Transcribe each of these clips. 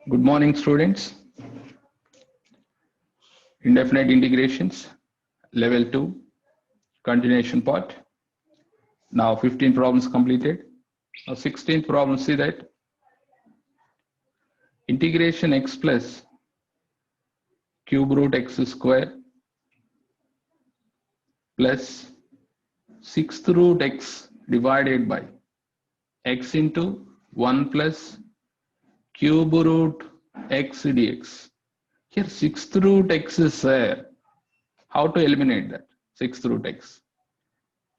Good morning, students. Indefinite integrations, level 2, continuation part. Now 15 problems completed. Now 16th problem, see that integration x plus cube root x square plus 6th root x divided by x into 1 plus cube root x dx. Here 6th root x is there. How to eliminate that? 6th root x.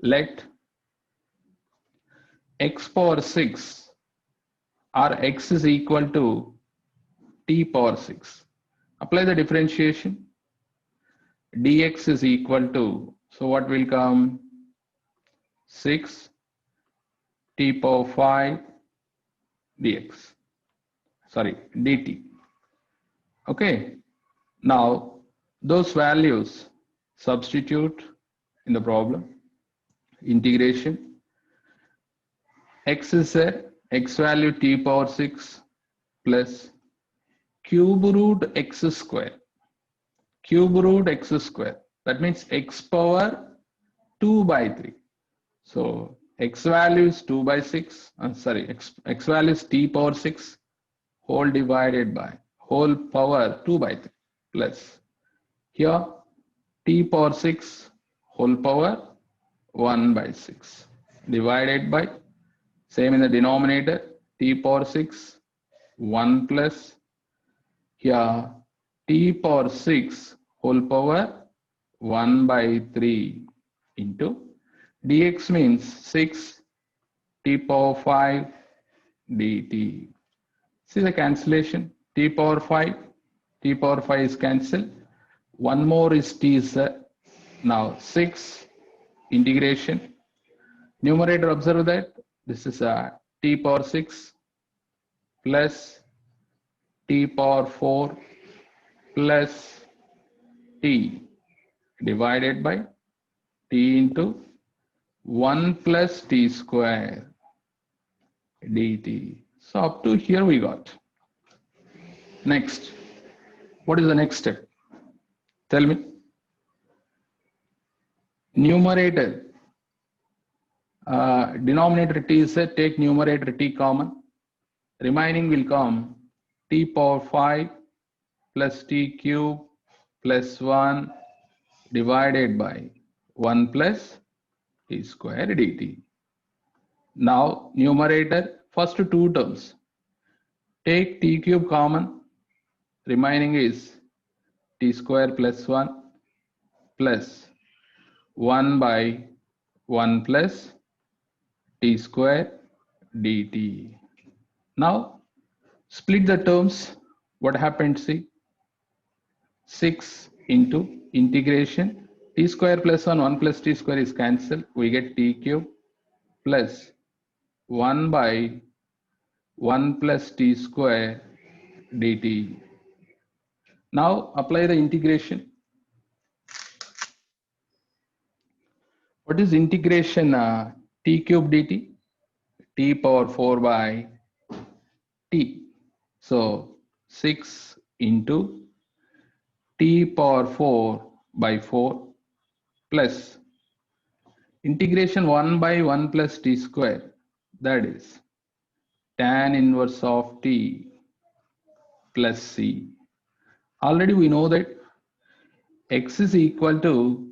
Let x power 6 or x is equal to t power 6. Apply the differentiation. Dx is equal to, so what will come? 6 t power 5 dx. Sorry, dt. Okay. Now, those values substitute in the problem. Integration. X is there. X value t power 6 plus cube root x square. Cube root x square. That means x power 2 by 3. So x value is 2 by 6. X value is t power 6 whole divided by whole power 2 by 3 plus here t power 6 whole power 1 by 6 divided by same in the denominator t power 6 1 plus here t power 6 whole power 1 by 3 into dx means 6 t power 5 dt. See the cancellation, t power 5 is cancelled. One more is t is now 6 integration. Numerator, observe that this is t power 6 plus t power 4 plus t divided by t into 1 plus t square dt. So up to here we got. Next, what is the next step? Tell me. Numerator, denominator t is set, take numerator t common. Remaining will come t power 5 plus t cube plus 1 divided by 1 plus t square dt. Now numerator, first two terms. Take t cube common. Remaining is t square plus 1 plus 1 by 1 plus t square dt. Now split the terms. What happened? See, 6 into integration t square plus 1 plus t square is cancelled. We get t cube plus 1 by 1 plus t square dt. Now apply the integration. What is integration t cube dt? T power 4 by t. So 6 into t power 4 by 4 plus integration 1 by 1 plus t square, that is tan inverse of t plus c. Already we know that x is equal to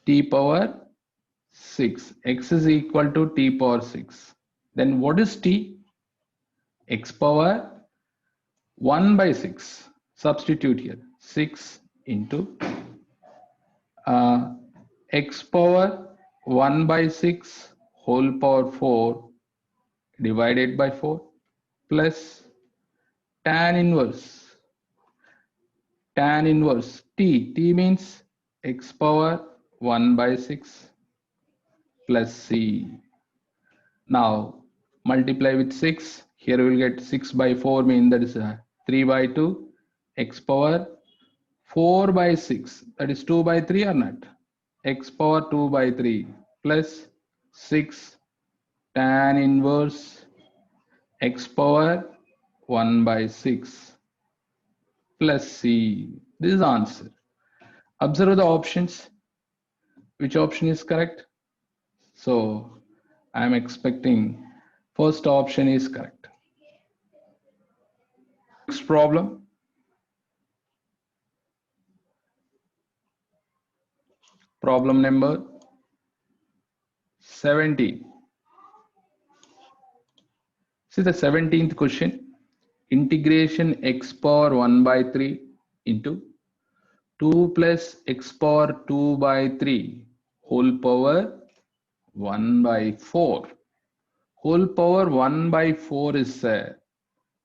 t power 6. X is equal to t power 6. Then what is t? X power 1 by 6. Substitute here. 6 into x power 1 by 6 whole power 4 divided by 4 plus tan inverse t. T means x power 1 by 6 plus c. Now multiply with 6. Here we will get 6 by 4 mean that is 3 by 2. X power 4 by 6, that is 2 by 3 or not? X power 2 by 3 plus 6 tan inverse x power 1 by 6 plus C. This is the answer. Observe the options. Which option is correct? So I am expecting first option is correct. Next problem. Problem number 17. See the 17th question. Integration x power 1 by 3 into 2 plus x power 2 by 3 whole power 1 by 4. Whole power 1 by 4 is there.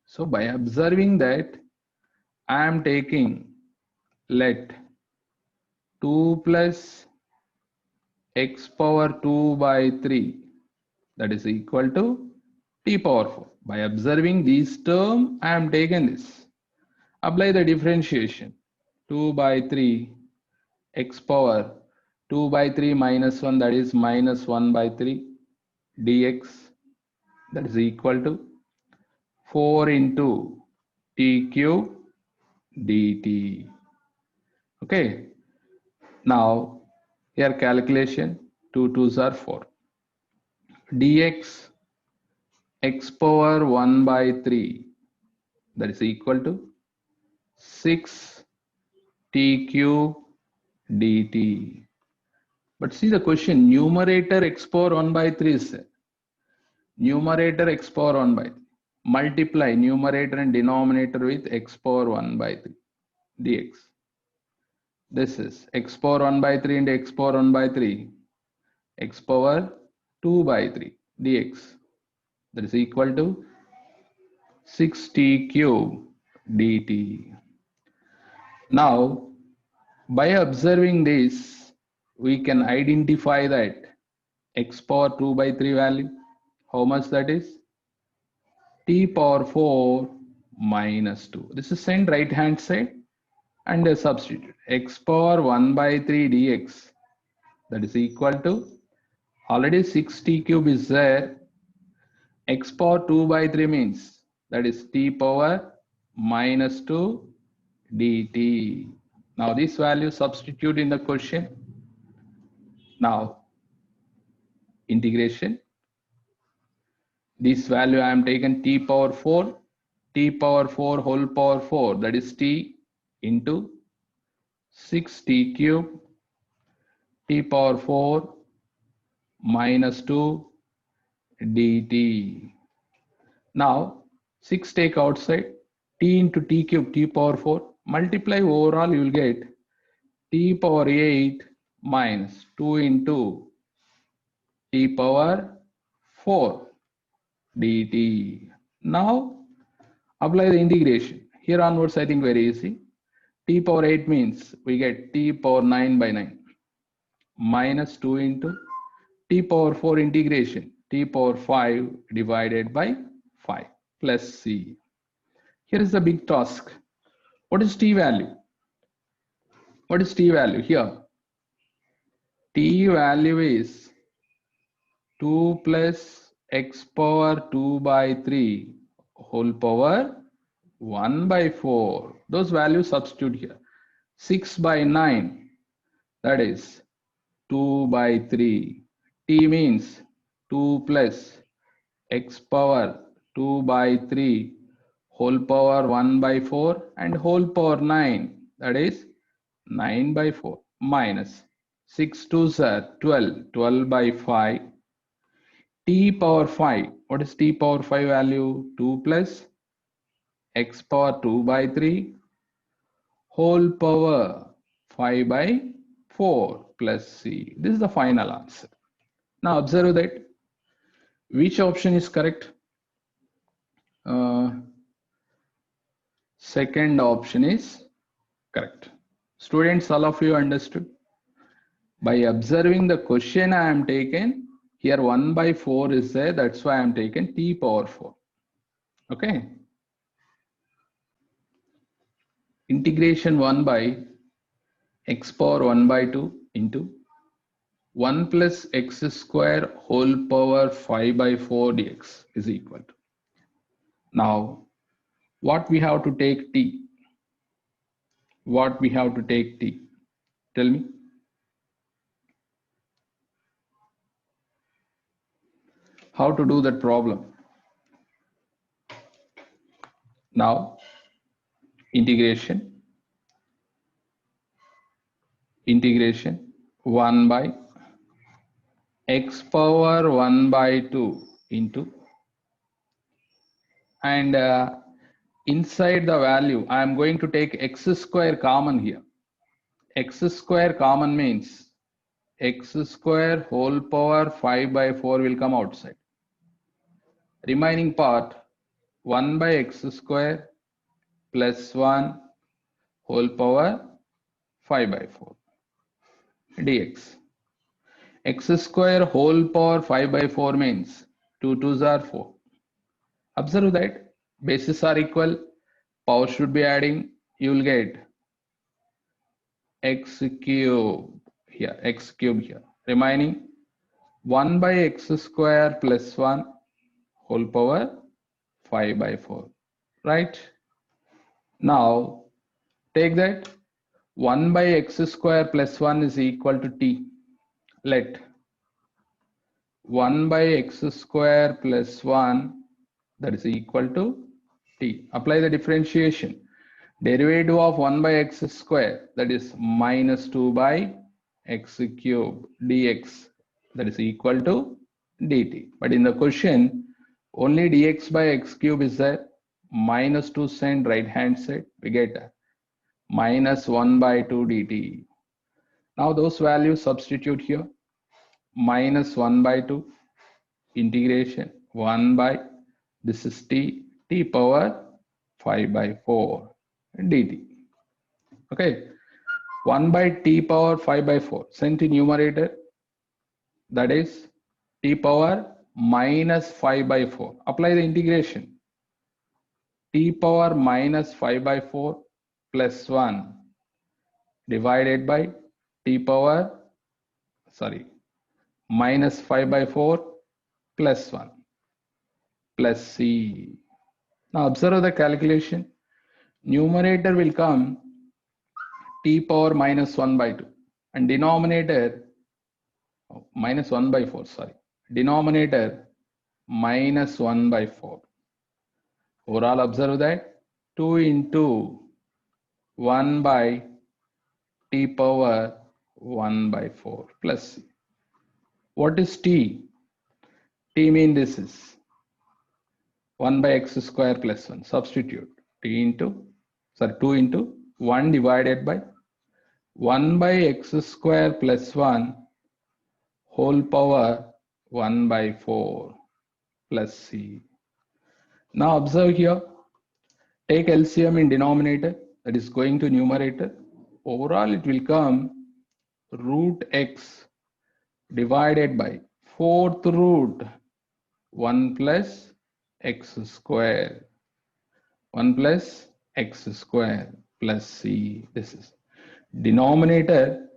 So by observing that, I am taking let 2 plus x power 2 by 3, that is equal to t power 4. By observing these terms, I am taking this. Apply the differentiation. 2 by 3 x power 2 by 3 minus 1, that is minus 1 by 3 dx, that is equal to 4 into t cube dt. Okay. Now here calculation 2 2s are 4. Dx x power 1 by 3, that is equal to 6 t cube dt. But see the question, numerator x power 1 by 3 is there. Numerator x power 1 by 3. Multiply numerator and denominator with x power 1 by 3 dx. This is x power 1 by 3 into x power 1 by 3, x power 2 by 3 dx, that is equal to 6t cube dt. Now by observing this, we can identify that x power 2 by 3 value, how much that is? T power 4 minus 2. This is sent right hand side and substitute x power 1 by 3 dx, that is equal to, already 6t cube is there, x power 2 by 3 means that is t power minus 2 dt. Now this value substitute in the question. Now integration, this value I am taken t power 4 whole power 4, that is t into 6t cube t power 4 minus 2 dt. Now 6 take outside, t into t cube t power 4, multiply overall, you will get t power 8 minus 2 into t power 4 dt. Now apply the integration. Here onwards I think very easy. T power 8 means we get t power 9 by 9 minus 2 into t power 4 integration t power 5 divided by 5 plus c. Here is the big task. What is t value? What is t value here? T value is 2 plus x power 2 by 3 whole power 1 by 4. Those values substitute here. 6 by 9, that is 2 by 3. T means 2 plus x power 2 by 3 whole power 1 by 4 and whole power 9, that is 9 by 4 minus 6 2s are 12, 12 by 5. T power 5, what is t power 5 value? 2 plus x power 2 by 3 whole power 5 by 4 plus c. This is the final answer. Now observe that which option is correct? Second option is correct. Students, all of you understood? By observing the question I am taken, here 1 by 4 is there, that's why I am taken t power 4. Okay. Integration 1 by x power 1 by 2 into 1 plus x square whole power 5 by 4 dx is equal to. Now What we have to take t? What we have to take t? Tell me. How to do that problem? Now, integration 1 by x power 1 by 2 into, and inside the value I am going to take x square common here. X square common means x square whole power 5 by 4 will come outside. Remaining part 1 by x square plus 1 whole power 5 by 4 dx. X square whole power 5 by 4 means 2 2s are 4. Observe that bases are equal, power should be adding, you will get x cube here, x cube here. Remaining 1 by x square plus 1 whole power 5 by 4. Right? Now take that 1 by x square plus 1 is equal to t. Let 1 by x square plus 1, that is equal to t. Apply the differentiation. Derivative of 1 by x square, that is minus 2 by x cube dx, that is equal to dt. But in the question, only dx by x cube is there. Minus 2 send right hand side, we get minus 1 by 2 dt. Now those values substitute here. Minus 1 by 2 integration 1 by, this is t power 5 by 4 dt. Okay, 1 by t power 5 by 4 sent to numerator, that is t power minus 5 by 4. Apply the integration. T power minus 5 by 4 plus 1 divided by t power, sorry, minus 5 by 4 plus 1 plus c. Now observe the calculation. Numerator will come t power minus 1 by 2 and denominator minus 1 by 4, sorry. Denominator minus 1 by 4. Overall observe that 2 into 1 by t power 1 by 4 plus c. What is t? T means this is 1 by x square plus 1. Substitute t into, sorry, 2 into 1 divided by 1 by x square plus 1 whole power 1 by 4 plus c. Now observe here, take LCM in denominator, that is going to numerator. Overall it will come root x divided by 4th root 1 plus x square, 1 plus x square plus c. This is denominator,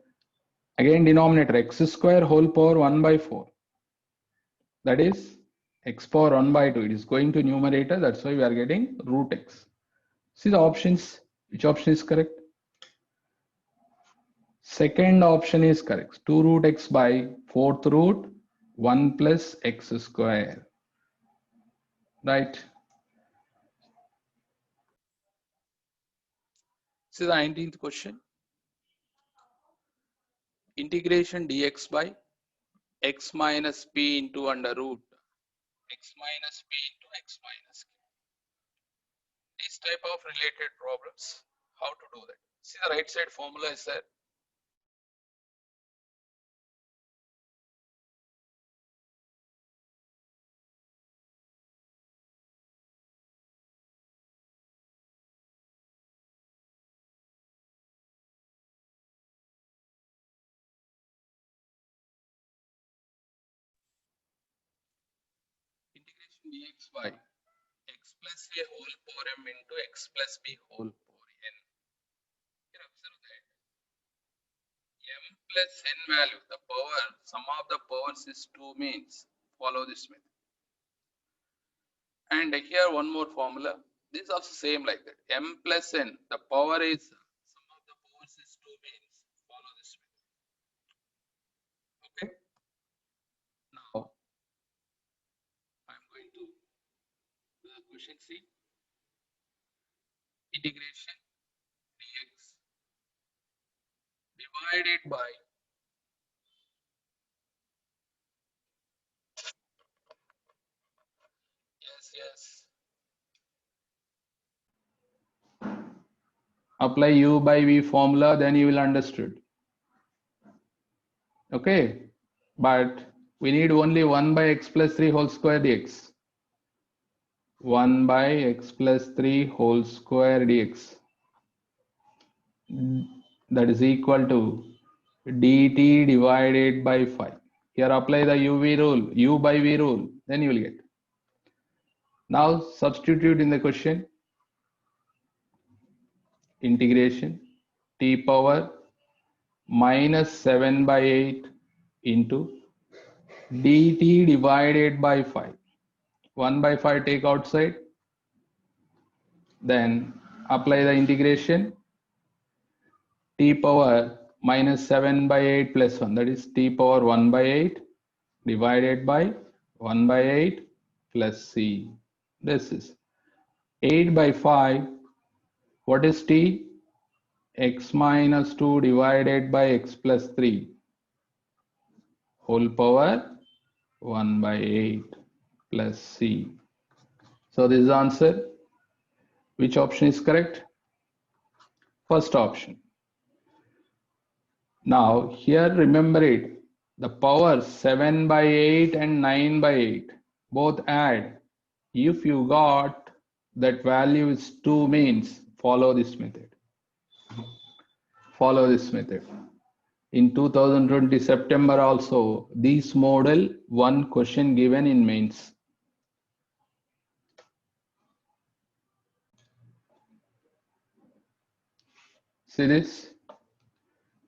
again denominator x square whole power 1 by 4, that is x power 1 by 2. It is going to numerator, that's why we are getting root x. See the options, which option is correct? Second option is correct. 2 root x by 4th root 1 plus x square. Right? See the 19th question. Integration dx by x minus p into under root x minus p into x minus q. This type of related problems, how to do that? See the right side formula is there. Integration dx by x plus a whole power m into x plus b whole power n. Here observe that m plus n value, the power, sum of the powers is 2 means follow this method. And here one more formula. This is also same like that. M plus n, the power is sum of the powers is 2 means follow this way. Okay. Now I'm going to the question C. Integration dx divided by yes. Apply u by v formula, then you will understood. Okay, but we need only 1 by x plus 3 whole square dx. 1 by x plus 3 whole square dx. That is equal to dt divided by 5. Here apply the uv rule, u by v rule, then you will get. Now substitute in the question. Integration t power minus 7 by 8 into dt divided by 5. 1 by 5 take outside. Then apply the integration. T power minus 7 by 8 plus 1. That is t power 1 by 8 divided by 1 by 8 plus c. This is 8 by 5. What is t? X minus 2 divided by x plus 3 whole power 1 by 8 plus c. So this is the answer. Which option is correct? First option. Now here remember it, the powers 7 by 8 and 9 by 8 both add. If you got that value is 2 means follow this method. Follow this method. In 2020 September also this model one question given in mains. See this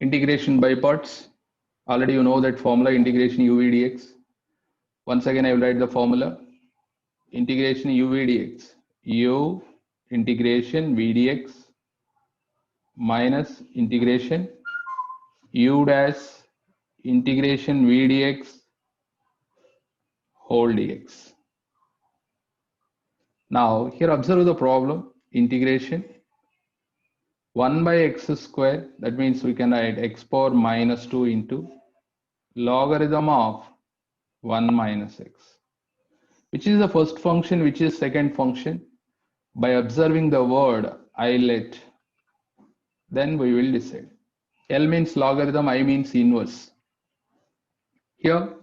integration by parts. Already you know that formula integration uv dx. Once again I will write the formula. Integration uv dx. U integration v dx minus integration u dash integration v dx whole dx. Now here observe the problem. Integration 1 by x square, that means we can write x power minus 2 into logarithm of 1 minus x. Which is the first function, which is second function? By observing the word islet, then we will decide. L means logarithm, I means inverse. Here,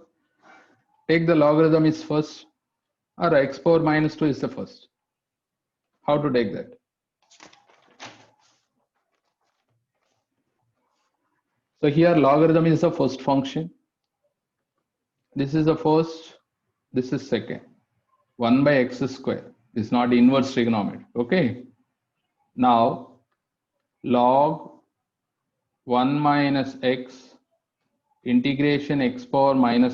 take the logarithm is first, or x power minus 2 is the first. How to take that? So here logarithm is the first function. This is the first, this is second. 1 by x square is not inverse trigonometry. Okay. Now log 1 minus x integration x power minus